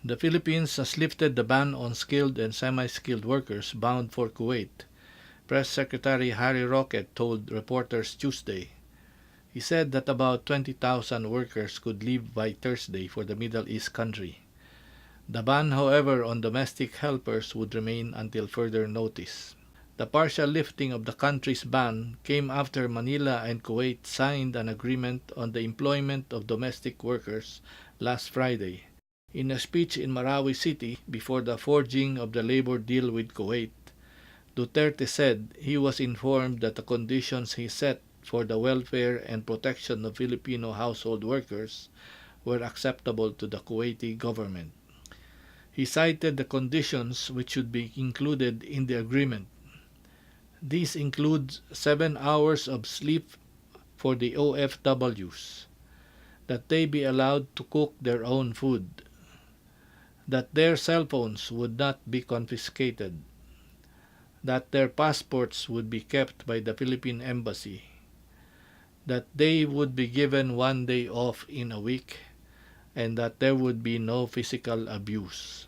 The Philippines has lifted the ban on skilled and semi-skilled workers bound for Kuwait, Press Secretary Harry Roque told reporters Tuesday. He said that about 20,000 workers could leave by Thursday for the Middle East country. The ban, however, on domestic helpers would remain until further notice. The partial lifting of the country's ban came after Manila and Kuwait signed an agreement on the employment of domestic workers last Friday. In a speech in Marawi City before the forging of the labor deal with Kuwait, Duterte said he was informed that the conditions he set for the welfare and protection of Filipino household workers were acceptable to the Kuwaiti government. He cited the conditions which should be included in the agreement. These include 7 hours of sleep for the OFWs, that they be allowed to cook their own food, that their cell phones would not be confiscated, that their passports would be kept by the Philippine Embassy, that they would be given 1 day off in a week, and that there would be no physical abuse.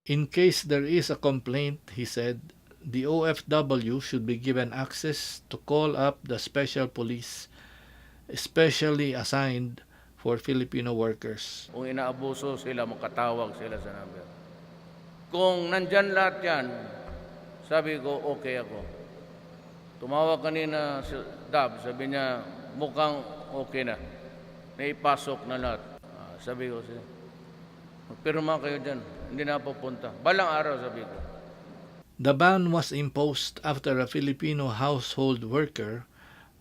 In case there is a complaint, he said, the OFW should be given access to call up the special police, especially assigned for Filipino workers. Kung inaabuso sila, makatawag sila sa number. Kung nandyan lahat yan, sabi ko, okay ako. Tumawag kanina si Dab, sabi niya, mukhang okay na. Naipasok na lahat. Sabi ko siya, magpirma kayo dyan, hindi na pupunta. Balang araw, sabi ko. The ban was imposed after a Filipino household worker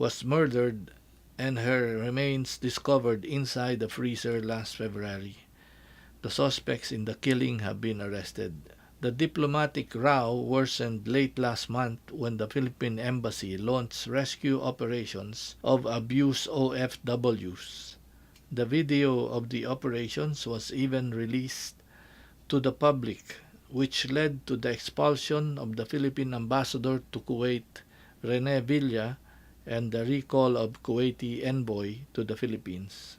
was murdered and her remains discovered inside the freezer last February. The suspects in the killing have been arrested. The diplomatic row worsened late last month when the Philippine Embassy launched rescue operations of abused OFWs. The video of the operations was even released to the public, which led to the expulsion of the Philippine ambassador to Kuwait, Rene Villa, and the recall of Kuwaiti envoy to the Philippines.